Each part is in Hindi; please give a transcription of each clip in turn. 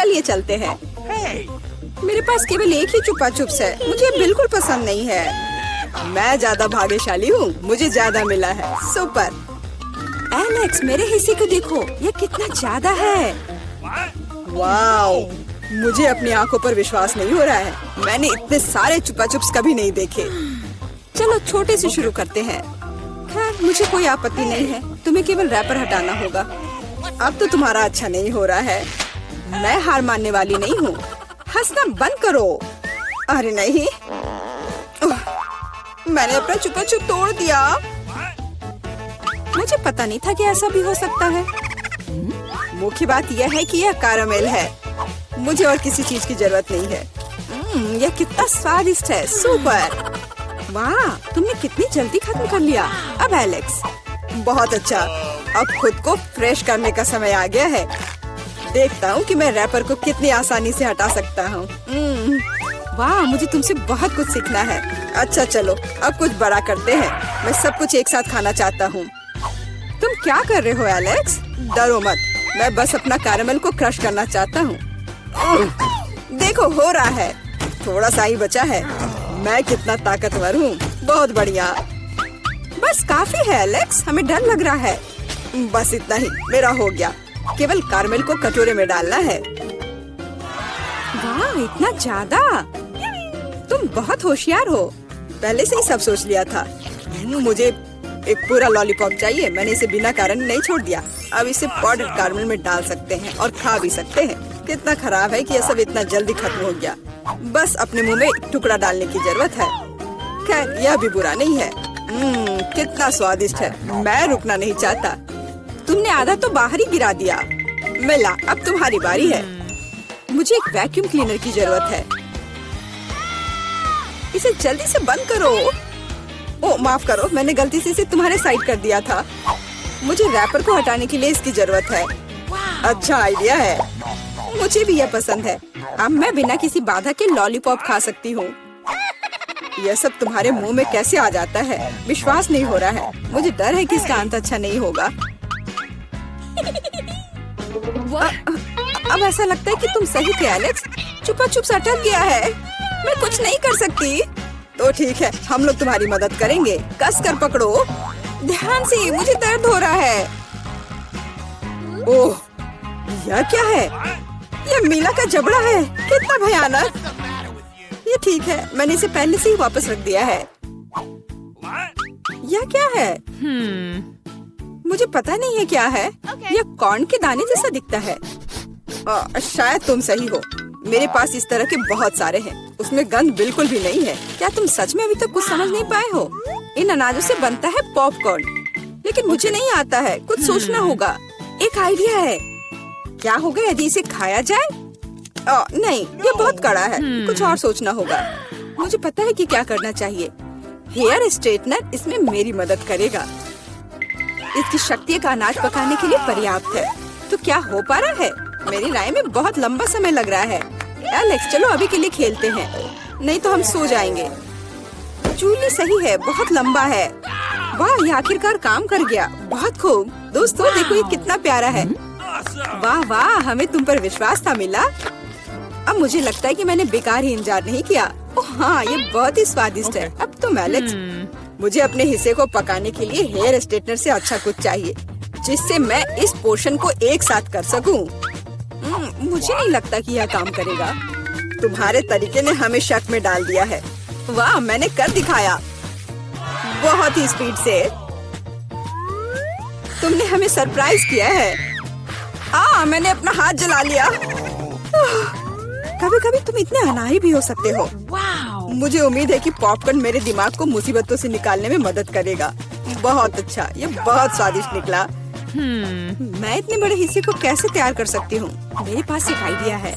चलिए चलते हैं। मेरे पास केवल एक ही चुपा चुप्स है, मुझे बिल्कुल पसंद नहीं है। मैं ज्यादा भाग्यशाली हूँ, मुझे ज्यादा मिला है। सुपर। एलेक्स, मेरे हिस्से को देखो, ये कितना ज्यादा है। वाओ, मुझे अपनी आंखों पर विश्वास नहीं हो रहा है। मैंने इतने सारे चुपा चुप्स कभी नहीं देखे। चलो छोटे से शुरू करते हैं। खैर, मुझे कोई आपत्ति नहीं है। तुम्हें केवल रैपर हटाना होगा। अब तो तुम्हारा अच्छा नहीं हो रहा है। मैं हार मानने वाली नहीं हूँ। हंसना बंद करो। अरे नहीं, मैंने अपना चुपा चुप तोड़ दिया। मुझे पता नहीं था कि ऐसा भी हो सकता है। मुख्य बात यह है कि यह कैरामेल है। मुझे और किसी चीज की जरूरत नहीं है। यह कितना स्वादिष्ट है। सुपर। वाह, तुमने कितनी जल्दी खत्म कर लिया। अब एलेक्स, बहुत अच्छा। अब खुद को फ्रेश करने का समय आ गया है। देखता हूँ कि मैं रैपर को कितनी आसानी से हटा सकता हूँ। वाह, मुझे तुमसे बहुत कुछ सीखना है। अच्छा चलो, अब कुछ बड़ा करते हैं। मैं सब कुछ एक साथ खाना चाहता हूँ। तुम क्या कर रहे हो एलेक्स? डरो मत, मैं बस अपना कैरामेल को क्रश करना चाहता हूँ। देखो, हो रहा है। थोड़ा सा ही बचा है। मैं कितना ताकतवर हूँ। बहुत बढ़िया। बस काफी है एलेक्स, हमें डर लग रहा है। बस इतना ही, मेरा हो गया। केवल कैरामेल को कटोरे में डालना है। वाह, इतना ज्यादा। तुम बहुत होशियार हो। पहले से ही सब सोच लिया था। मुझे एक पूरा लॉलीपॉप चाहिए। मैंने इसे बिना कारण नहीं छोड़ दिया। अब इसे पाउडर्ड कैरामेल में डाल सकते हैं और खा भी सकते हैं। कितना खराब है कि यह सब इतना जल्दी खत्म हो गया। बस अपने मुंह में एक टुकड़ा डालने की जरूरत है। खैर, यह भी बुरा नहीं है। कितना स्वादिष्ट है। मैं रुकना नहीं चाहता। तुमने आधा तो बाहर ही गिरा दिया। मिला, अब तुम्हारी बारी है। मुझे एक वैक्यूम क्लीनर की जरूरत है। इसे जल्दी से बंद करो। ओह, माफ करो, मैंने गलती से इसे तुम्हारे साइड कर दिया था। मुझे रैपर को हटाने के लिए इसकी जरूरत है। अच्छा आइडिया है। मुझे भी यह पसंद है। अब मैं बिना किसी बाधा के लॉलीपॉप खा सकती हूँ। यह सब तुम्हारे मुंह में कैसे आ जाता है? विश्वास नहीं हो रहा है। मुझे डर है कि इसका अंत अच्छा नहीं होगा। अब ऐसा लगता है कि तुम सही थे एलेक्स। चुपा चुप अटक गया है। मैं कुछ नहीं कर सकती। तो ठीक है, हम लोग तुम्हारी मदद करेंगे। कस कर पकड़ो। ध्यान से, मुझे दर्द हो रहा है। ओह, यह क्या है? यह मीला का जबड़ा है। कितना भयानक। ये ठीक है, मैंने इसे पहले से ही वापस रख दिया है। यह क्या है? मुझे पता नहीं है क्या है। यह कॉर्न के दाने जैसा दिखता है। शायद तुम सही हो। मेरे पास इस तरह के बहुत सारे हैं। उसमें गंध बिल्कुल भी नहीं है। क्या तुम सच में अभी तक कुछ समझ नहीं पाए हो? इन अनाजों से बनता है पॉपकॉर्न, लेकिन मुझे नहीं आता है। कुछ सोचना होगा। एक आइडिया है। क्या होगा यदि इसे खाया जाए? नहीं, ये बहुत कड़ा है। कुछ और सोचना होगा। मुझे पता है कि क्या करना चाहिए। हेयर स्ट्रेटनर इसमें मेरी मदद करेगा। इसकी शक्ति का अनाज पकाने के लिए पर्याप्त है। तो क्या हो पा रहा है? मेरी राय में बहुत लंबा समय लग रहा है। एलेक्स, चलो अभी के लिए खेलते हैं, नहीं तो हम सो जाएंगे। जूली सही है, बहुत लंबा है। वाह, ये आखिरकार काम कर गया। बहुत खूब। दोस्तों देखो, ये कितना प्यारा है। वाह वाह, हमें तुम पर विश्वास था मिला। अब मुझे लगता है कि मैंने बेकार ही इंतजार नहीं किया। ओह हाँ, ये बहुत ही स्वादिष्ट है। अब तुम एलेक्स, मुझे अपने हिस्से को पकाने के लिए हेयर स्ट्रेटनर से अच्छा कुछ चाहिए, जिससे मैं इस पोर्शन को एक साथ कर सकूं। मुझे नहीं लगता कि यह काम करेगा। तुम्हारे तरीके ने हमें शक में डाल दिया है। वाह, मैंने कर दिखाया। बहुत ही स्पीड से। तुमने हमें सरप्राइज किया है। मैंने अपना हाथ जला लिया। कभी कभी तुम इतने अनाड़ी भी हो सकते हो। मुझे उम्मीद है कि पॉपकॉर्न मेरे दिमाग को मुसीबतों से निकालने में मदद करेगा। बहुत अच्छा, ये बहुत स्वादिष्ट निकला। मैं इतने बड़े हिस्से को कैसे तैयार कर सकती हूँ? मेरे पास एक आइडिया है।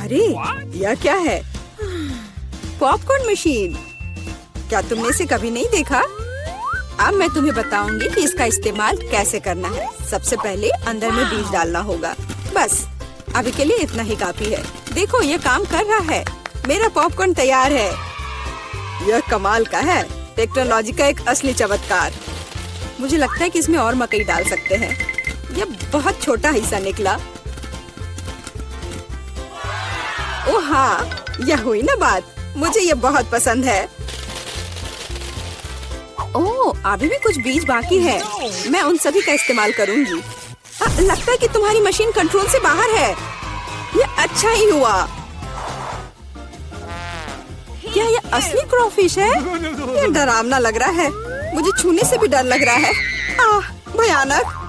अरे, यह क्या है? Popcorn machine. क्या तुमने इसे कभी नहीं देखा? अब मैं तुम्हें बताऊंगी कि इसका इस्तेमाल कैसे करना है। सबसे पहले अंदर में बीज डालना होगा। बस अभी के लिए इतना ही काफी है। देखो, ये काम कर रहा है। मेरा पॉपकॉर्न तैयार है। यह कमाल का है। टेक्नोलॉजी का एक असली चमत्कार। मुझे लगता है कि इसमें और मकई डाल सकते हैं। यह बहुत छोटा हिस्सा निकला। ओ हाँ, यह हुई ना बात। मुझे ये बहुत पसंद है। ओह, अभी भी कुछ बीज बाकी है। मैं उन सभी का इस्तेमाल करूंगी। लगता है कि तुम्हारी मशीन कंट्रोल से बाहर है। ये अच्छा ही हुआ। क्या ये असली क्रॉफिश है? ये डरावना लग रहा है। मुझे छूने से भी डर लग रहा है। भयानक।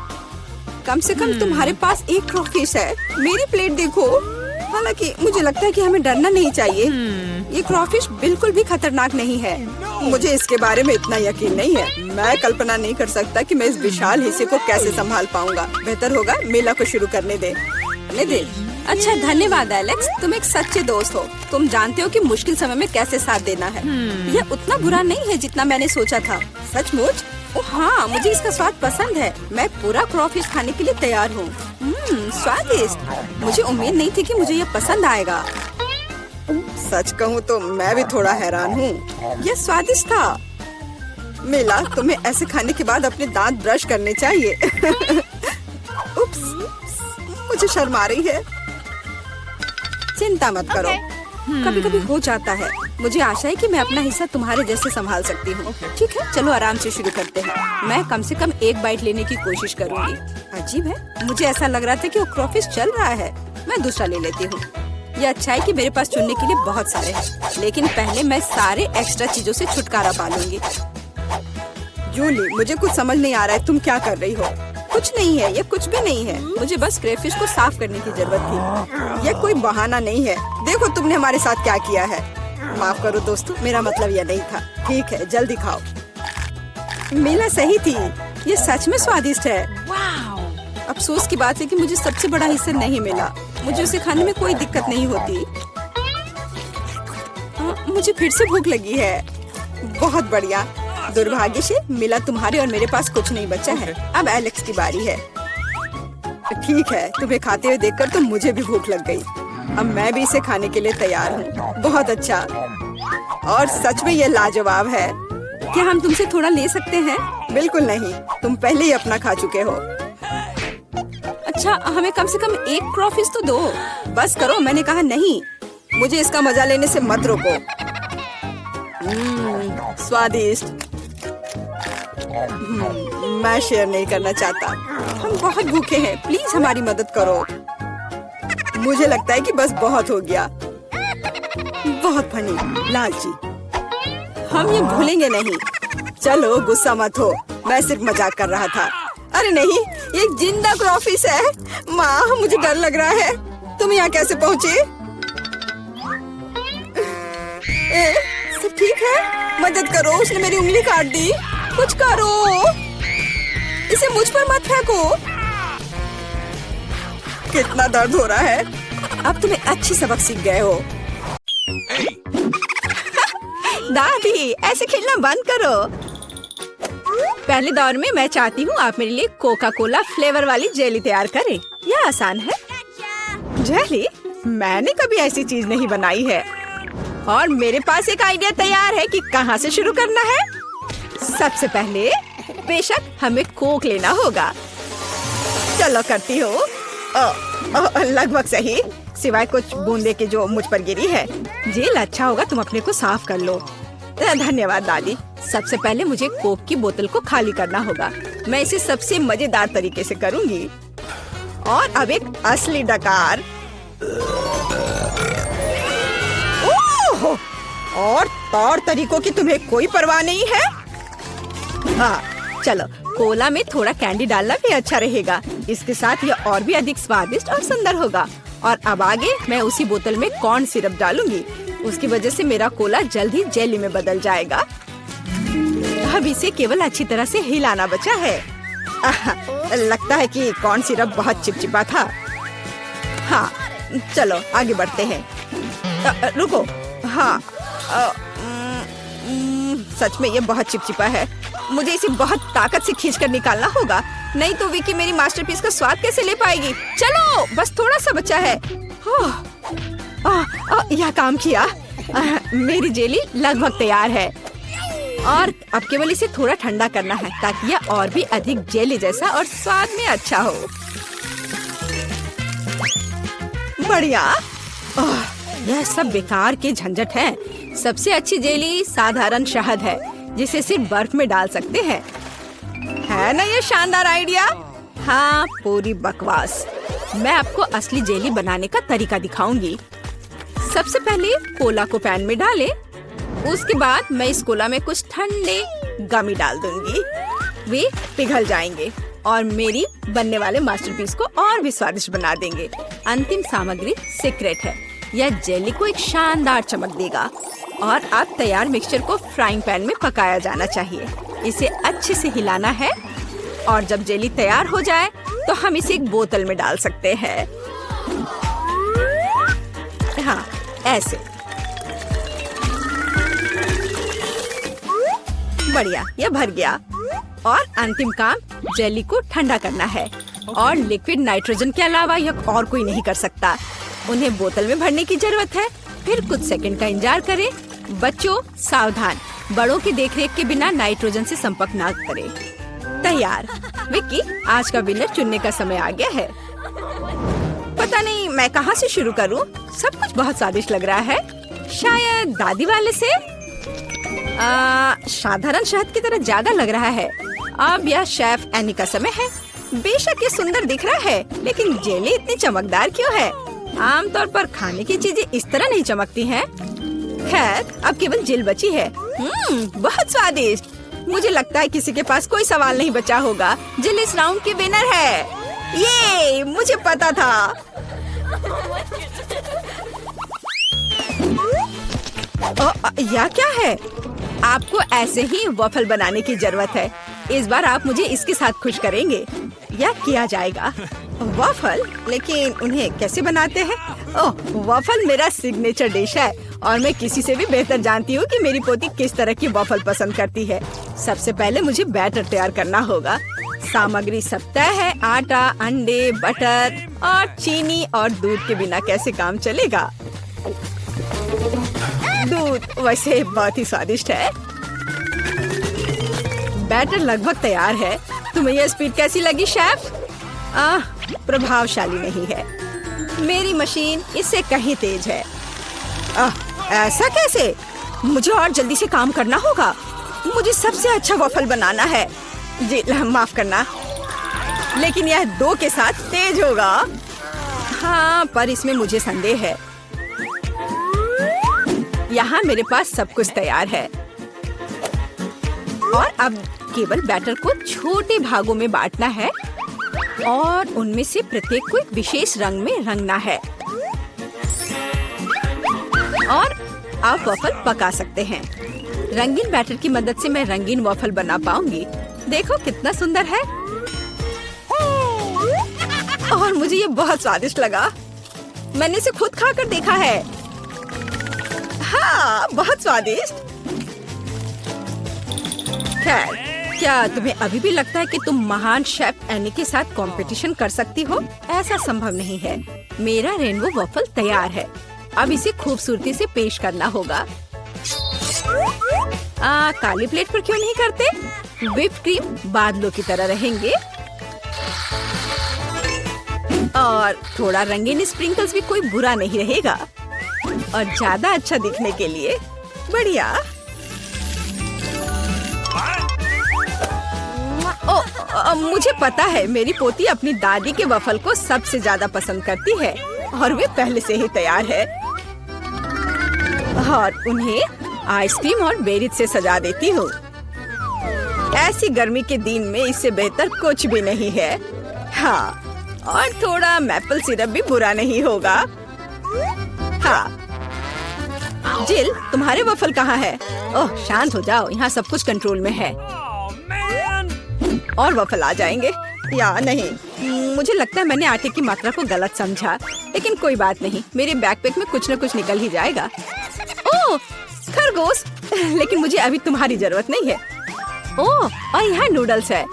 कम से कम तुम्हारे पास एक क्रॉफिश है। मेरी प्लेट देखो। हालांकि मुझे लगता है कि हमें डरना नहीं चाहिए। ये क्रॉफिश बिल्कुल भी खतरनाक नहीं है। मुझे इसके बारे में इतना यकीन नहीं है। मैं कल्पना नहीं कर सकता कि मैं इस विशाल हिस्से को कैसे संभाल पाऊंगा। बेहतर होगा मेला को शुरू करने दे। अच्छा, धन्यवाद एलेक्स, तुम एक सच्चे दोस्त हो। तुम जानते हो कि मुश्किल समय में कैसे साथ देना है। यह उतना बुरा नहीं है जितना मैंने सोचा था। सचमुच? ओह हाँ, मुझे इसका स्वाद पसंद है। मैं पूरा क्रॉफिश खाने के लिए तैयार हूँ। स्वादिष्ट। मुझे उम्मीद नहीं थी कि मुझे यह पसंद आएगा। सच कहूँ तो मैं भी थोड़ा हैरान हूँ। यह स्वादिष्ट था। मिला, तुम्हें ऐसे खाने के बाद अपने दांत ब्रश करने चाहिए। उप्स, मुझे शर्म आ रही है। चिंता मत करो, कभी कभी हो जाता है। मुझे आशा है कि मैं अपना हिस्सा तुम्हारे जैसे संभाल सकती हूँ। ठीक है, चलो आराम से शुरू करते हैं। मैं कम से कम एक बाइट लेने की कोशिश करूँगी। अजीब है, मुझे ऐसा लग रहा था कि वो क्रॉफिश चल रहा है। मैं दूसरा ले लेती हूँ। ये अच्छा है कि मेरे पास चुनने के लिए बहुत सारे हैं, लेकिन पहले मैं सारे एक्स्ट्रा चीजों से छुटकारा पा लूंगी। जूली, मुझे कुछ समझ नहीं आ रहा है, तुम क्या कर रही हो? कुछ नहीं है, ये कुछ भी नहीं है। मुझे बस क्रेफिश को साफ करने की जरूरत थी। ये कोई बहाना नहीं है। देखो तुमने हमारे साथ क्या किया है। माफ करो दोस्तों, मेरा मतलब यह नहीं था। ठीक है, जल्दी खाओ। मीला सही थी, ये सच में स्वादिष्ट है। अफसोस की बात है कि मुझे सबसे बड़ा हिस्सा नहीं मिला। मुझे उसे खाने में कोई दिक्कत नहीं होती। मुझे फिर से भूख लगी है। बहुत बढ़िया। दुर्भाग्य से मिला, तुम्हारे और मेरे पास कुछ नहीं बचा है। अब एलेक्स की बारी है। ठीक है, तुम्हें खाते हुए देखकर तो मुझे भी भूख लग गई। अब मैं भी इसे खाने के लिए तैयार हूँ। बहुत अच्छा, और सच में ये लाजवाब है। क्या हम तुमसे थोड़ा ले सकते हैं? बिल्कुल नहीं, तुम पहले ही अपना खा चुके हो। अच्छा, हमें कम से कम एक क्रॉफिश तो दो। बस करो, मैंने कहा नहीं। मुझे इसका मजा लेने से मत रोको। स्वादिष्ट। मैं शेयर नहीं करना चाहता। हम बहुत भूखे हैं, प्लीज हमारी मदद करो। मुझे लगता है कि बस बहुत हो गया। बहुत फनी, लालची। हम ये भूलेंगे नहीं। चलो गुस्सा मत हो, मैं सिर्फ मजाक कर रहा था। अरे नहीं, ये एक जिंदा क्रॉफिश है। माँ, मुझे डर लग रहा है। तुम यहाँ कैसे पहुँचे? सब ठीक है? मदद करो, उसने मेरी उंगली काट दी। कुछ करो, इसे मुझ पर मत फेंको। कितना दर्द हो रहा है। अब तुम्हें अच्छी सबक सीख गए हो। दादी, ऐसे खेलना बंद करो। पहले दौर में मैं चाहती हूँ आप मेरे लिए कोका कोला फ्लेवर वाली जेली तैयार करें। यह आसान है। जेली? मैंने कभी ऐसी चीज नहीं बनाई है। और मेरे पास एक आइडिया तैयार है कि कहाँ से शुरू करना है। सबसे पहले बेशक हमें कोक लेना होगा। चलो करती हो। लगभग सही, सिवाय कुछ बूंदे के जो मुझ पर गिरी है। जेल अच्छा होगा, तुम अपने को साफ कर लो। धन्यवाद दादी। सबसे पहले मुझे कोक की बोतल को खाली करना होगा। मैं इसे सबसे मजेदार तरीके से करूंगी। और अब एक असली डकार। ओह! और तौर तरीकों की तुम्हें कोई परवाह नहीं है? चलो, कोला में थोड़ा कैंडी डालना भी अच्छा रहेगा। इसके साथ यह और भी अधिक स्वादिष्ट और सुंदर होगा। और अब आगे मैं उसी बोतल में कॉर्न सिरप डालूंगी। उसकी वजह से मेरा कोला जल्द ही जेली में बदल जाएगा। अब इसे केवल अच्छी तरह से हिलाना बचा है। लगता है कि कॉर्न सिरप बहुत चिपचिपा था। हाँ, चलो आगे बढ़ते हैं। रुको, हाँ, सच में ये बहुत चिपचिपा है। मुझे इसे बहुत ताकत से खींचकर निकालना होगा, नहीं तो विकी मेरी मास्टरपीस का स्वाद कैसे ले पाएगी। चलो, बस थोड़ा सा बचा है। यह काम किया। मेरी जेली लगभग तैयार है। और अब केवल इसे थोड़ा ठंडा करना है ताकि यह और भी अधिक जेली जैसा और स्वाद में अच्छा हो। बढ़िया। यह सब बेकार के झंझट है। सबसे अच्छी जेली साधारण शहद है जिसे सिर्फ बर्फ में डाल सकते हैं। है ना ये शानदार आइडिया? हाँ, पूरी बकवास। मैं आपको असली जेली बनाने का तरीका दिखाऊंगी। सबसे पहले कोला को पैन में डालें। उसके बाद मैं इस कोला में कुछ ठंडे गमी डाल दूंगी। वे पिघल जाएंगे और मेरी बनने वाले मास्टरपीस को और भी स्वादिष्ट बना देंगे। अंतिम सामग्री सीक्रेट है। यह जेली को एक शानदार चमक देगा। और अब तैयार मिक्सचर को फ्राइंग पैन में पकाया जाना चाहिए। इसे अच्छे से हिलाना है और जब जेली तैयार हो जाए तो हम इसे एक बोतल में डाल सकते हैं। हाँ, ऐसे। बढ़िया, यह भर गया। और अंतिम काम जेली को ठंडा करना है। और लिक्विड नाइट्रोजन के अलावा यह और कोई नहीं कर सकता। उन्हें बोतल में भरने की जरूरत है। फिर कुछ सेकंड का इंतजार करें। बच्चों सावधान, बड़ों की देखरेख के बिना नाइट्रोजन से संपर्क न करें। तैयार। विक्की, आज का विनर चुनने का समय आ गया है। पता नहीं मैं कहाँ से शुरू करूँ। सब कुछ बहुत स्वादिष्ट लग रहा है। शायद दादी वाले से। साधारण शहद की तरह ज्यादा लग रहा है। अब यह शेफ एनी का समय है। बेशक ये सुंदर दिख रहा है, लेकिन जेली इतनी चमकदार क्यों है? आमतौर पर खाने की चीजें इस तरह नहीं चमकती हैं। खैर, अब केवल जेल बची है। बहुत स्वादिष्ट। मुझे लगता है किसी के पास कोई सवाल नहीं बचा होगा। जेल इस राउंड की विनर है। ये मुझे पता था। यह क्या है? आपको ऐसे ही वॉफल बनाने की जरूरत है। इस बार आप मुझे इसके साथ खुश करेंगे। यह किया जाएगा। वॉफल? लेकिन उन्हें कैसे बनाते हैं? ओह, वॉफल मेरा सिग्नेचर डिश है और मैं किसी से भी बेहतर जानती हूँ कि मेरी पोती किस तरह की वॉफल पसंद करती है। सबसे पहले मुझे बैटर तैयार करना होगा। सामग्री सब तय है। आटा, अंडे, बटर और चीनी और दूध के बिना कैसे काम चलेगा? दूध वैसे बहुत ही स्वादिष्ट है। बैटर लगभग तैयार है। तुम्हें यह स्पीड कैसी लगी शेफ? प्रभावशाली नहीं है। मेरी मशीन इससे कहीं तेज है। ऐसा कैसे? मुझे और जल्दी से काम करना होगा। मुझे सबसे अच्छा वॉफल बनाना है। जी माफ करना, लेकिन यह 2 के साथ तेज होगा। हाँ, पर इसमें मुझे संदेह है। यहाँ मेरे पास सब कुछ तैयार है और अब केवल बैटर को छोटे भागों में बांटना है और उनमें से प्रत्येक को एक विशेष रंग में रंगना है। और आप वॉफल पका सकते हैं। रंगीन बैटर की मदद से मैं रंगीन वॉफल बना पाऊंगी। देखो कितना सुंदर है। और मुझे ये बहुत स्वादिष्ट लगा। मैंने इसे खुद खाकर देखा है। हाँ, बहुत स्वादिष्ट। खैर, क्या तुम्हें अभी भी लगता है कि तुम महान शेफ एनी के साथ कंपटीशन कर सकती हो? ऐसा संभव नहीं है। मेरा रेनबो वॉफल तैयार है। अब इसे खूबसूरती से पेश करना होगा। काली प्लेट पर क्यों नहीं करते? व्हिप क्रीम बादलों की तरह रहेंगे और थोड़ा रंगीन स्प्रिंकल्स भी कोई बुरा नहीं रहेगा। और ज्यादा अच्छा दिखने के लिए बढ़िया। मुझे पता है मेरी पोती अपनी दादी के वफल को सबसे ज्यादा पसंद करती है और वे पहले से ही तैयार है। और उन्हें आइसक्रीम और बेरीज से सजा देती हूँ। ऐसी गर्मी के दिन में इससे बेहतर कुछ भी नहीं है। हाँ, और थोड़ा मैपल सिरप भी बुरा नहीं होगा। हाँ, जिल, तुम्हारे वफल कहाँ है? ओह, शांत हो जाओ, यहाँ सब कुछ कंट्रोल में है। और वफल आ जाएंगे या नहीं? मुझे लगता है मैंने आटे की मात्रा को गलत समझा, लेकिन कोई बात नहीं, मेरे बैकपैक में कुछ न कुछ निकल ही जाएगा। ओह, खरगोश, लेकिन मुझे अभी तुम्हारी जरूरत नहीं है। ओह, और यहाँ नूडल्स है।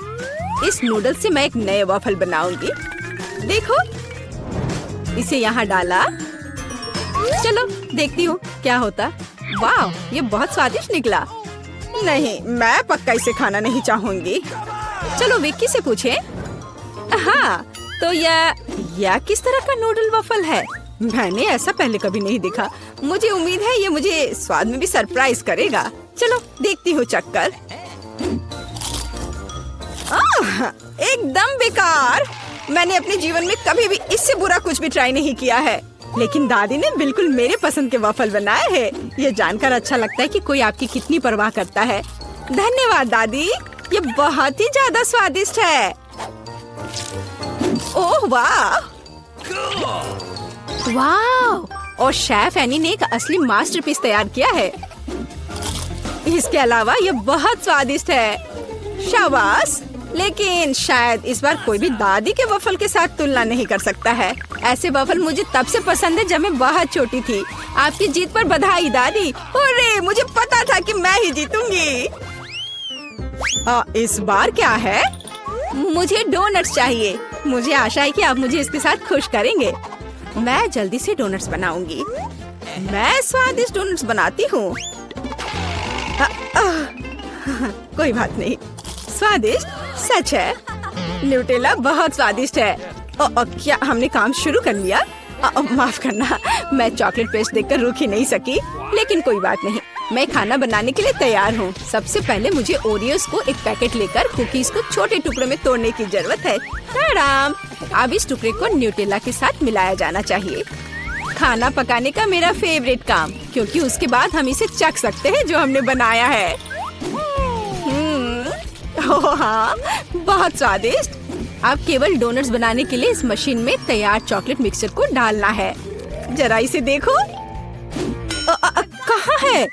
इस नूडल्स से मैं एक नए वफल बनाऊंगी। देखो, इसे यहाँ डाला। चलो देखती हूँ क्या होता। वाह, ये बहुत स्वादिष्ट निकला। नहीं, मैं पक्का इसे खाना नहीं चाहूंगी। चलो विक्की से पूछें। हाँ, तो यह किस तरह का नूडल वफल है? मैंने ऐसा पहले कभी नहीं देखा। मुझे उम्मीद है ये मुझे स्वाद में भी सरप्राइज करेगा। चलो देखती हूँ चक्कर। एकदम बेकार। मैंने अपने जीवन में कभी भी इससे बुरा कुछ भी ट्राई नहीं किया है, लेकिन दादी ने बिल्कुल मेरे पसंद के वफल बनाए हैं। ये जानकर अच्छा लगता है कि कोई आपकी कितनी परवाह करता है। धन्यवाद दादी, ये बहुत ही ज्यादा स्वादिष्ट है। ओह वाह वाह! और शेफ एनी ने एक असली मास्टरपीस तैयार किया है। इसके अलावा ये बहुत स्वादिष्ट है। शाबाश! लेकिन शायद इस बार कोई भी दादी के वफल के साथ तुलना नहीं कर सकता है। ऐसे वफल मुझे तब से पसंद है जब मैं बहुत छोटी थी। आपकी जीत पर बधाई दादी। अरे मुझे पता था कि मैं ही जीतूंगी। इस बार क्या है? मुझे डोनट्स चाहिए। मुझे आशा है कि आप मुझे इसके साथ खुश करेंगे। मैं जल्दी से डोनट्स बनाऊंगी। मैं स्वादिष्ट डोनट्स बनाती हूँ। कोई बात नहीं, स्वादिष्ट सच है। न्यूटेला बहुत स्वादिष्ट है। क्या हमने काम शुरू कर लिया? माफ करना, मैं चॉकलेट पेस्ट देखकर रुक ही नहीं सकी। लेकिन कोई बात नहीं, मैं खाना बनाने के लिए तैयार हूँ। सबसे पहले मुझे ओरियोस को एक पैकेट लेकर कुकीज को छोटे टुकड़ों में तोड़ने की जरूरत है। ताड़ाम! अब इस टुकड़े को न्यूटेला के साथ मिलाया जाना चाहिए। खाना पकाने का मेरा फेवरेट काम, क्योंकि उसके बाद हम इसे चख सकते हैं जो हमने बनाया है। ओह हाँ, बहुत स्वादिष्ट। अब केवल डोनट्स बनाने के लिए इस मशीन में तैयार चॉकलेट मिक्सचर को डालना है। जरा इसे देखो। कहाँ है?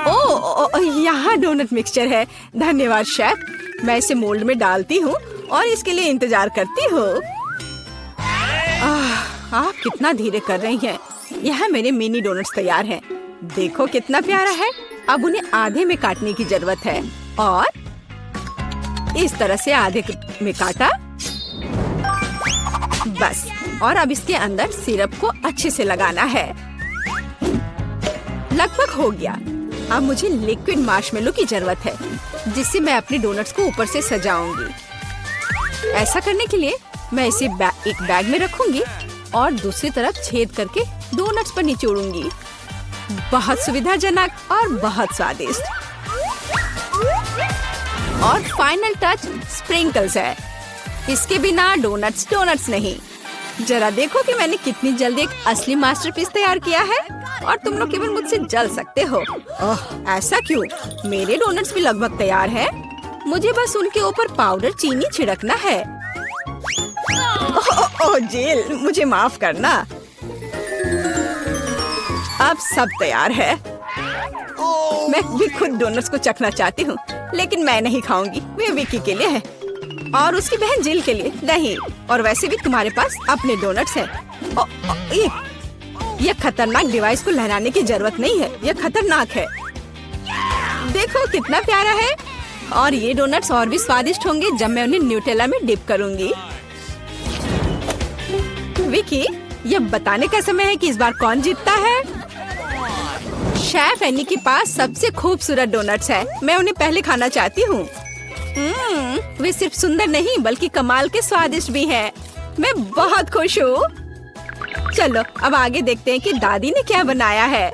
ओह, यहाँ डोनट मिक्सचर है। धन्यवाद शेफ। मैं इसे मोल्ड में डालती हूँ और इसके लिए इंतजार करती हूँ। आप कितना धीरे कर रही हैं। यहाँ मेरे मिनी डोनट्स तैयार हैं। देखो कितना प्यारा है। अब उन्हें आधे में काटने की जरूरत है और इस तरह से आधे में काटा। बस, और अब इसके अंदर सिरप को अच्छे से लगाना है। लगभग हो गया। अब मुझे लिक्विड मार्शमेलो की जरूरत है, जिससे मैं अपने डोनट्स को ऊपर से सजाऊंगी। ऐसा करने के लिए मैं इसे एक बैग में रखूंगी और दूसरी तरफ छेद करके डोनट्स पर निचोड़ूंगी। बहुत सुविधाजनक और बहुत स्वादिष्ट। और फाइनल टच स्प्रिंकल्स है। इसके बिना डोनट्स डोनट्स नहीं। जरा देखो कि मैंने कितनी जल्दी एक असली मास्टरपीस तैयार किया है और तुम लोग केवल मुझसे जल सकते हो। ओह, ऐसा क्यों? मेरे डोनट्स भी लगभग तैयार हैं। मुझे बस उनके ऊपर पाउडर चीनी छिड़कना है। ओह जेल, मुझे माफ करना। अब सब तैयार है। मैं भी खुद डोनट्स को चखना चाहती हूँ, लेकिन मैं नहीं खाऊंगी। वे विकी के लिए है और उसकी बहन जिल के लिए नहीं। और वैसे भी तुम्हारे पास अपने डोनट्स हैं। ये खतरनाक डिवाइस को लहराने की जरूरत नहीं है। यह खतरनाक है। देखो कितना प्यारा है। और ये डोनट्स और भी स्वादिष्ट होंगे जब मैं उन्हें न्यूटेला में डिप करूंगी। विकी, यह बताने का समय है कि इस बार कौन जीतता है। शेफ एनी के पास सबसे खूबसूरत डोनट्स है। मैं उन्हें पहले खाना चाहती हूँ। वे सिर्फ सुंदर नहीं बल्कि कमाल के स्वादिष्ट भी हैं। मैं बहुत खुश हूँ। चलो अब आगे देखते हैं कि दादी ने क्या बनाया है।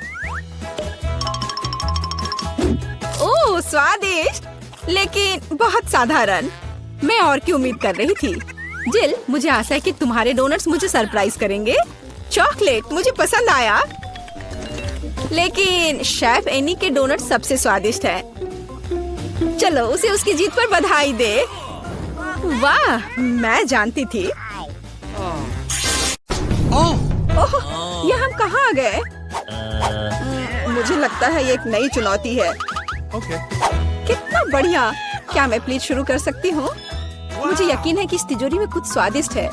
ओह स्वादिष्ट, लेकिन बहुत साधारण। मैं और की उम्मीद कर रही थी। जिल, मुझे आशा है कि तुम्हारे डोनट्स मुझे सरप्राइज करेंगे। चॉकलेट मुझे पसंद आया, लेकिन शेफ एनी के डोनट सबसे स्वादिष्ट है। चलो उसे उसकी जीत पर बधाई दे। वाह, मैं जानती थी। ओह, ये हम कहाँ आ गए? मुझे लगता है ये एक नई चुनौती है। कितना बढ़िया। क्या मैं प्लीज शुरू कर सकती हूँ? मुझे यकीन है कि इस तिजोरी में कुछ स्वादिष्ट है।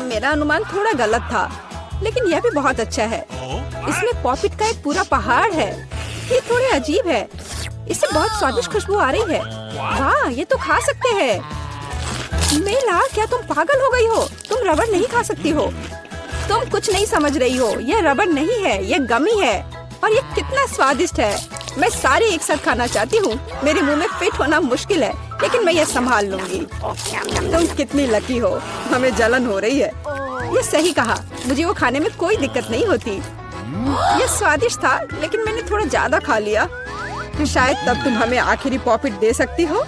मेरा अनुमान थोड़ा गलत था, लेकिन यह भी बहुत अच्छा है। इसमें पॉपिट का एक पूरा पहाड़ है। ये थोड़े अजीब है। इससे बहुत स्वादिष्ट खुशबू आ रही है। वाह, ये तो खा सकते हैं। मेला, क्या तुम पागल हो गई हो? तुम रबड़ नहीं खा सकती हो। तुम कुछ नहीं समझ रही हो। यह रबड़ नहीं है, यह गमी है। और ये कितना स्वादिष्ट है। मैं सारी एक साथ खाना चाहती हूँ। मेरे मुंह में फिट होना मुश्किल है, लेकिन मैं ये संभाल लूंगी। तुम कितनी लकी हो। हमें जलन हो रही है। ये सही कहा, मुझे वो खाने में कोई दिक्कत नहीं होती। ये स्वादिष्ट था, लेकिन मैंने थोड़ा ज्यादा खा लिया। शायद तब तुम हमें आखिरी पॉपिट दे सकती हो।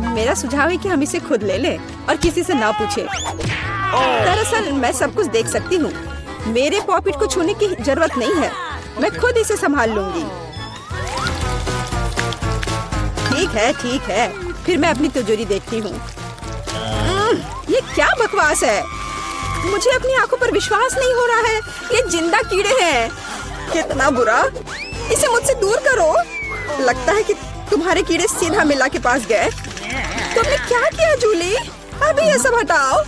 मेरा सुझाव है कि हम इसे खुद ले लें और किसी से ना पूछे। दरअसल मैं सब कुछ देख सकती हूँ। मेरे पॉपिट को छूने की जरूरत नहीं है, मैं खुद इसे संभाल लूंगी। ठीक है, फिर मैं अपनी तिजोरी देखती हूँ। ये क्या बकवास है? मुझे अपनी आंखों पर विश्वास नहीं हो रहा है। ये जिंदा कीड़े हैं। कितना बुरा, इसे मुझसे दूर करो। लगता है कि तुम्हारे कीड़े सीधा मिला के पास गए। तुमने क्या किया जूली? अभी ये सब हटाओ।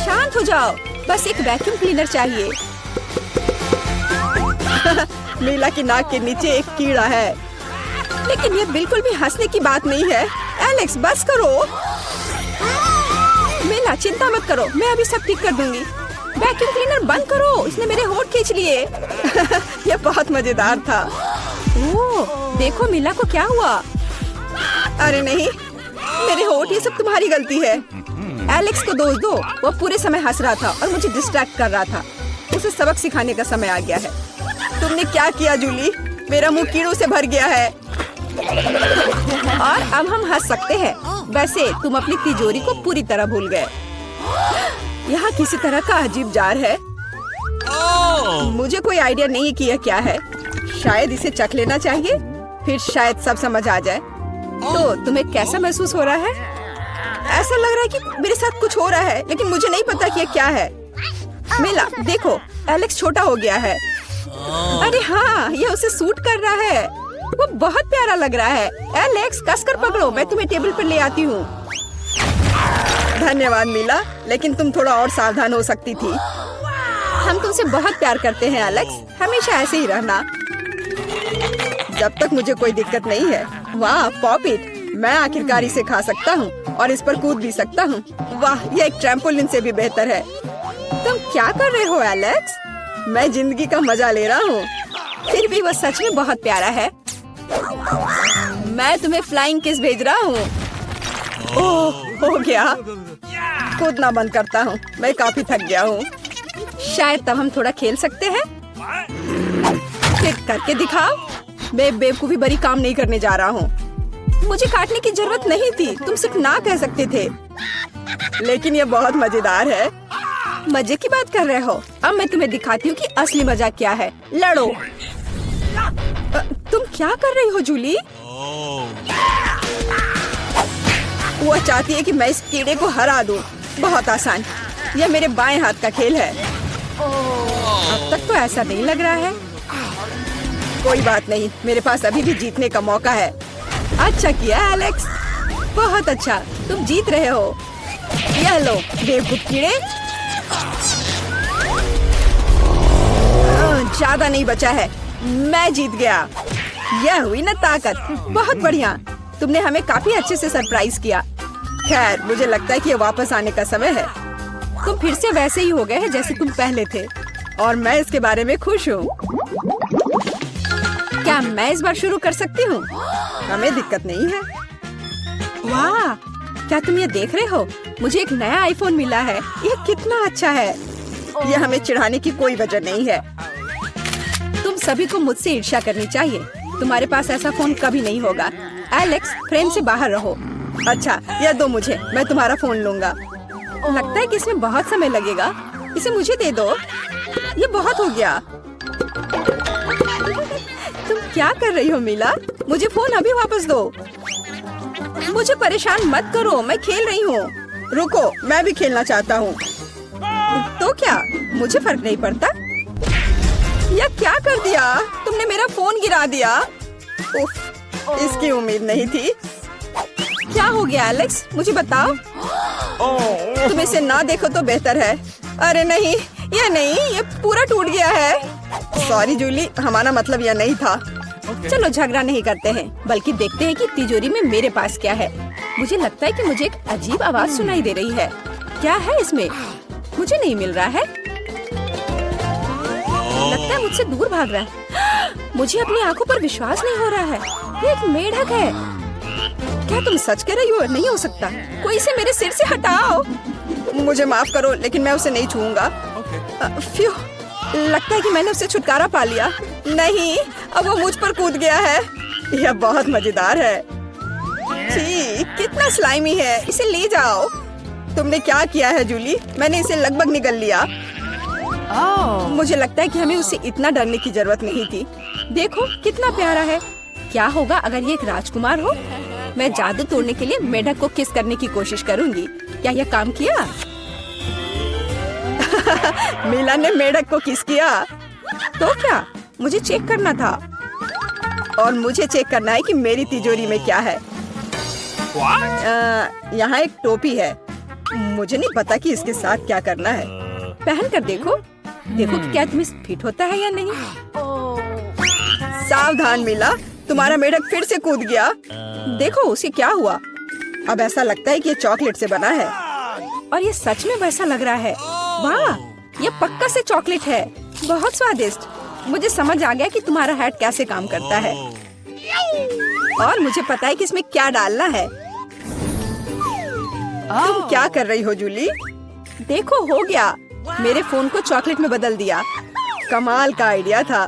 शांत हो जाओ, बस एक वैक्यूम क्लीनर चाहिए। मीला की नाक के नीचे एक कीड़ा है, लेकिन ये बिल्कुल भी हंसने की बात नहीं है। एलेक्स बस करो। मीला चिंता मत करो, मैं अभी सब ठीक कर दूंगी। वैक्यूम क्लीनर बंद करो, इसने मेरे होंठ खींच लिए। ये बहुत मजेदार था। ओह, देखो मीला को क्या हुआ। अरे नहीं, मेरे होंठ, ये सब तुम्हारी गलती है। एलेक्स को दोष दो, वो पूरे समय हंस रहा था और मुझे डिस्ट्रैक्ट कर रहा था। उसे सबक सिखाने का समय आ गया है। तुमने क्या किया जूली? मेरा मुंह कीड़ों से भर गया है। और अब हम हंस सकते हैं। वैसे तुम अपनी तिजोरी को पूरी तरह भूल गए। यहाँ किसी तरह का अजीब जार है। मुझे कोई आइडिया नहीं है कि यह क्या है। शायद इसे चख लेना चाहिए, फिर शायद सब समझ आ जाए। तो तुम्हें कैसा महसूस हो रहा है? ऐसा लग रहा है कि मेरे साथ कुछ हो रहा है, लेकिन मुझे नहीं पता कि यह क्या है। मीला देखो, एलेक्स छोटा हो गया है। अरे हाँ, ये उसे सूट कर रहा है। वो बहुत प्यारा लग रहा है। एलेक्स कसकर पकड़ो, मैं तुम्हें टेबल पर ले आती हूँ। धन्यवाद मीला, लेकिन तुम थोड़ा और सावधान हो सकती थी। हम तुमसे बहुत प्यार करते हैं एलेक्स, हमेशा ऐसे ही रहना। जब तक मुझे कोई दिक्कत नहीं है। वाह पॉपिट, मैं आखिरकार इसे खा सकता हूँ और इस पर कूद भी सकता हूँ। वाह, ये एक ट्रैम्पोलिन से भी बेहतर है। तुम क्या कर रहे हो एलेक्स? मैं जिंदगी का मजा ले रहा हूँ। फिर भी वो सच में बहुत प्यारा है। मैं तुम्हें फ्लाइंग किस भेज रहा हूँ। ओह, हो गया। कूदना बंद करता हूँ, मैं काफी थक गया हूँ। शायद तब हम थोड़ा खेल सकते हैं। फिर करके दिखाओ। मैं बेवकूफी भरी काम नहीं करने जा रहा हूँ। मुझे काटने की जरूरत नहीं थी, तुम सिर्फ ना कह सकते थे। लेकिन ये बहुत मजेदार है। मजे की बात कर रहे हो? अब मैं तुम्हें दिखाती हूँ कि असली मजा क्या है। लड़ो। तुम क्या कर रही हो जूली? वो चाहती है कि मैं इस कीड़े को हरा दूं। बहुत आसान, यह मेरे बाएं हाथ का खेल है। अब तक तो ऐसा नहीं लग रहा है। कोई बात नहीं, मेरे पास अभी भी जीतने का मौका है। अच्छा किया एलेक्स, बहुत अच्छा, तुम जीत रहे हो। यह लो बेवकूफ कीड़े। ज्यादा नहीं बचा है, मैं जीत गया। यह हुई ना ताकत। बहुत बढ़िया, तुमने हमें काफी अच्छे से सरप्राइज किया। खैर, मुझे लगता है कि ये वापस आने का समय है। तुम फिर से वैसे ही हो गए हैं जैसे तुम पहले थे, और मैं इसके बारे में खुश हूँ। क्या मैं इस बार शुरू कर सकती हूँ? हमें दिक्कत नहीं है। वाह, क्या तुम ये देख रहे हो? मुझे एक नया आईफोन मिला है। यह कितना अच्छा है। यह हमें चिढ़ाने की कोई वजह नहीं है। तुम सभी को मुझसे ईर्ष्या करनी चाहिए। तुम्हारे पास ऐसा फोन कभी नहीं होगा। एलेक्स, फ्रेम से बाहर रहो। अच्छा, यह दो मुझे, मैं तुम्हारा फोन लूंगा। लगता है कि इसमें बहुत समय लगेगा। इसे मुझे दे दो। ये बहुत हो गया। तुम क्या कर रही हो मीला? मुझे फोन अभी वापस दो। मुझे परेशान मत करो, मैं खेल रही हूँ। रुको, मैं भी खेलना चाहता हूँ। तो क्या, मुझे फर्क नहीं पड़ता। यह क्या कर दिया? तुमने मेरा फोन गिरा दिया। उफ, इसकी उम्मीद नहीं थी। क्या हो गया एलेक्स, मुझे बताओ। तुम इसे ना देखो तो बेहतर है। अरे नहीं, ये पूरा टूट गया है। सॉरी जूली, हमारा मतलब यह नहीं था। चलो झगड़ा नहीं करते हैं, बल्कि देखते हैं कि तिजोरी में मेरे पास क्या है। मुझे लगता है कि मुझे एक अजीब आवाज सुनाई दे रही है। क्या है इसमें? मुझे नहीं मिल रहा है। लगता है मुझसे दूर भाग रहा है। मुझे अपनी आंखों पर विश्वास नहीं हो रहा है। ये एक मेढक है। क्या तुम सच कह रही हो? नहीं हो सकता। कोई इसे मेरे सिर से हटाओ। मुझे माफ करो, लेकिन मैं उसे नहीं छूऊंगा। फ्यू, लगता है कि मैंने उससे छुटकारा पा लिया। नहीं, अब वो मुझ पर कूद गया है। यह बहुत मजेदार है। छी, कितना स्लाइमी है। इसे ले जाओ। तुमने क्या किया है जूली? मैंने इसे लगभग निगल लिया। मुझे लगता है कि हमें उससे इतना डरने की जरूरत नहीं थी। देखो कितना प्यारा है। क्या होगा अगर ये एक राजकुमार हो? मैं जादू तोड़ने के लिए मेढक को किस करने की कोशिश करूंगी। क्या यह काम किया? मीला ने मेढक को किस किया। तो क्या? मुझे चेक करना था। और मुझे चेक करना है कि मेरी तिजोरी में क्या है। यहाँ एक टोपी है। मुझे नहीं पता कि इसके साथ क्या करना है। पहन कर देखो। देखो कि क्या तुम्हें फिट होता है या नहीं। सावधान मीला, तुम्हारा मेढक फिर से कूद गया। देखो उसे क्या हुआ। अब ऐसा लगता है कि ये चॉकलेट से बना है। और ये सच में वैसा लग रहा है। वाह, ये पक्का से चॉकलेट है। बहुत स्वादिष्ट। मुझे समझ आ गया कि तुम्हारा हैट कैसे काम करता है। और मुझे पता है कि इसमें क्या डालना है। तुम क्या कर रही हो जूली? देखो हो गया। मेरे फोन को चॉकलेट में बदल दिया। कमाल का आइडिया था।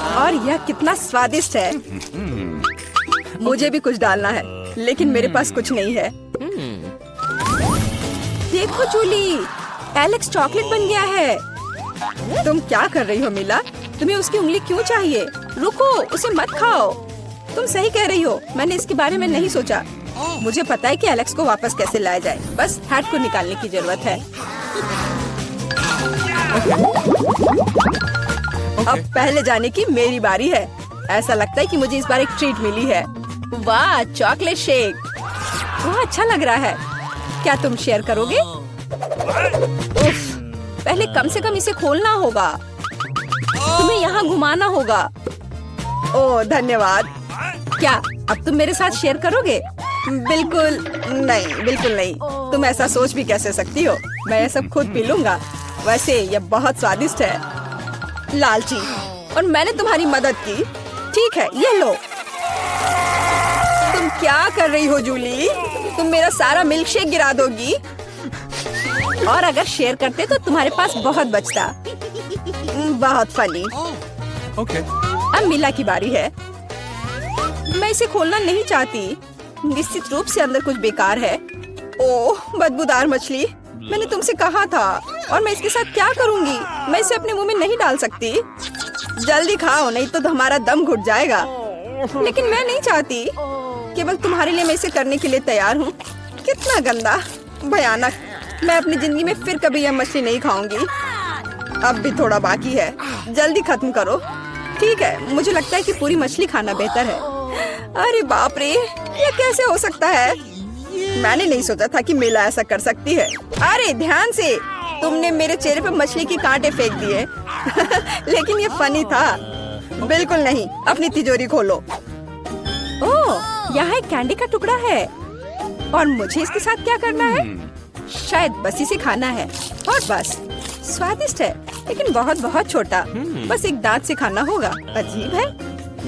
और यह कितना स्वादिष्ट है। मुझे भी कुछ डालना है, लेकिन मेरे पास कुछ नहीं है। देखो जूली, एलेक्स चॉकलेट बन गया है। तुम क्या कर रही हो मीला? तुम्हें उसकी उंगली क्यों चाहिए? रुको, उसे मत खाओ। तुम सही कह रही हो, मैंने इसके बारे में नहीं सोचा। मुझे पता है कि एलेक्स को वापस कैसे लाया जाए। बस हैट को निकालने की जरूरत है। अब पहले जाने की मेरी बारी है। ऐसा लगता है कि मुझे इस बार एक ट्रीट मिली है। वाह, चॉकलेट शेक। वह अच्छा लग रहा है। क्या तुम शेयर करोगे? उफ, पहले कम से कम इसे खोलना होगा। तुम्हें यहाँ घुमाना होगा। ओह धन्यवाद। क्या अब तुम मेरे साथ शेयर करोगे? बिल्कुल नहीं, बिल्कुल नहीं। तुम ऐसा सोच भी कैसे सकती हो? मैं ये सब खुद पी लूंगा। वैसे ये बहुत स्वादिष्ट है। लालची, और मैंने तुम्हारी मदद की। ठीक है, ये लो। तुम क्या कर रही हो जूली? तुम मेरा सारा मिल्क शेक गिरा दोगी। और अगर शेयर करते तो तुम्हारे पास बहुत बचता। बहुत फनी। अब मीला की बारी है। मैं इसे खोलना नहीं चाहती। निश्चित रूप से अंदर कुछ बेकार है। ओह, बदबूदार मछली। मैंने तुमसे कहा था। और मैं इसके साथ क्या करूंगी? मैं इसे अपने मुंह में नहीं डाल सकती। जल्दी खाओ, नहीं तो हमारा दम घुट जाएगा। लेकिन मैं नहीं चाहती। केवल तुम्हारे लिए मैं इसे करने के लिए तैयार हूँ। कितना गंदा, भयानक। मैं अपनी जिंदगी में फिर कभी यह मछली नहीं खाऊंगी। अब भी थोड़ा बाकी है। जल्दी खत्म करो। ठीक है, मुझे लगता है कि पूरी मछली खाना बेहतर है। अरे बाप रे, ये कैसे हो सकता है? मैंने नहीं सोचा था कि मीला ऐसा कर सकती है। अरे ध्यान से, तुमने मेरे चेहरे पर मछली के कांटे फेंक दिए। लेकिन ये फनी था। बिल्कुल नहीं। अपनी तिजोरी खोलो। ओह, यहाँ एक कैंडी का टुकड़ा है। और मुझे इसके साथ क्या करना है? शायद बस इसे खाना है। और बस, स्वादिष्ट है, लेकिन बहुत बहुत छोटा। बस एक दांत से खाना होगा। अजीब है।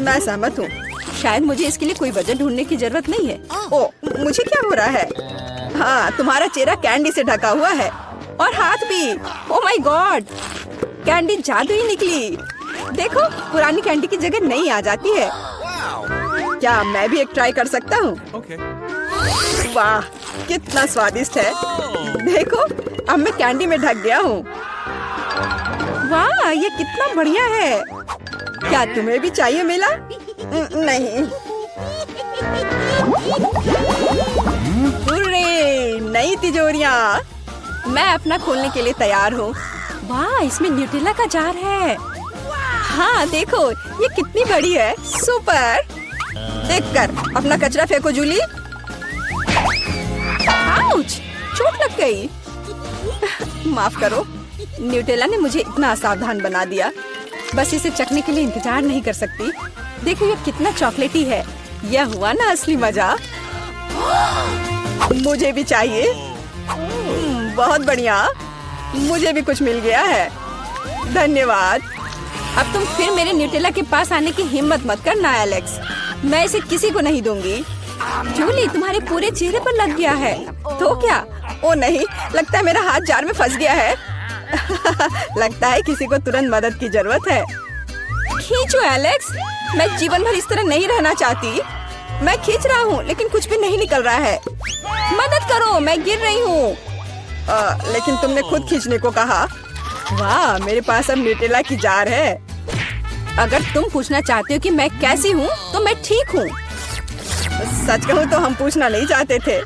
मैं सहमत हूँ। शायद मुझे इसके लिए कोई वजह ढूंढने की जरूरत नहीं है। ओह, मुझे क्या हो रहा है? हाँ, तुम्हारा चेहरा कैंडी से ढका हुआ है। और हाथ भी। ओह माय गॉड, कैंडी जादुई निकली। देखो, पुरानी कैंडी की जगह नई आ जाती है। क्या मैं भी एक ट्राई कर सकता हूँ? वाह, कितना स्वादिष्ट है। देखो, अब मैं कैंडी में ढक गया हूँ। वाह, ये कितना बढ़िया है। क्या तुम्हें भी चाहिए मीला? नहीं। हुर्रे, नई तिजोरियाँ। मैं अपना खोलने के लिए तैयार हूँ। वाह, इसमें न्यूटेला का जार है। हाँ देखो, ये कितनी बड़ी है। सुपर। देखकर अपना कचरा फेंको जूली। आउच, चोट लग गई। माफ करो, न्यूटेला ने मुझे इतना असावधान बना दिया। बस इसे चखने के लिए इंतजार नहीं कर सकती। देखो ये कितना चॉकलेटी है। यह हुआ ना असली मजा। मुझे भी चाहिए। बहुत बढ़िया, मुझे भी कुछ मिल गया है। धन्यवाद। अब तुम फिर मेरे न्यूटेला के पास आने की हिम्मत मत करना एलेक्स। मैं इसे किसी को नहीं दूंगी। जूली, तुम्हारे पूरे चेहरे पर लग गया है। तो क्या? ओ नहीं, लगता है मेरा हाथ जार में फंस गया है। लगता है किसी को तुरंत मदद की जरूरत है। खींचो एलेक्स, मैं जीवन भर इस तरह नहीं रहना चाहती। मैं खींच रहा हूँ लेकिन कुछ भी नहीं निकल रहा है। मदद करो, मैं गिर रही हूँ। लेकिन तुमने खुद खींचने को कहा। वाह, मेरे पास अब न्यूटेला की जार है। अगर तुम पूछना चाहते हो कि मैं कैसी हूँ तो मैं ठीक हूँ। सच कहूँ तो हम पूछना नहीं चाहते थे।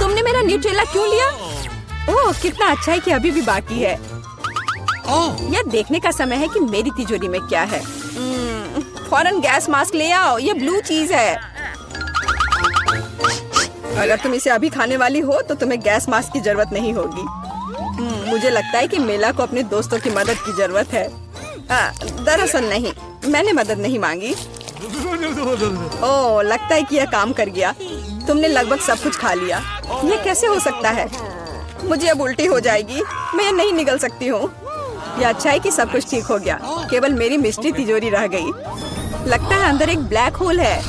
तुमने मेरा न्यूटेला क्यों लिया? ओह, कितना अच्छा है कि अभी भी बाकी है। यह देखने का समय है कि मेरी तिजोरी में क्या है। फौरन गैस मास्क ले आओ, ये ब्लू चीज है। अगर तुम इसे अभी खाने वाली हो तो तुम्हें गैस मास्क की जरूरत नहीं होगी। मुझे लगता है कि मेला को अपने दोस्तों की मदद की जरूरत है। दरअसल नहीं, मैंने मदद नहीं मांगी। ओह, लगता है कि यह काम कर गया। तुमने लगभग सब कुछ खा लिया। ये कैसे हो सकता है? मुझे अब उल्टी हो जाएगी। मैं नहीं निकल सकती हूँ। यह अच्छा है कि सब कुछ ठीक हो गया। केवल मेरी मिस्ट्री तिजोरी रह गई। लगता है अंदर एक ब्लैक होल है।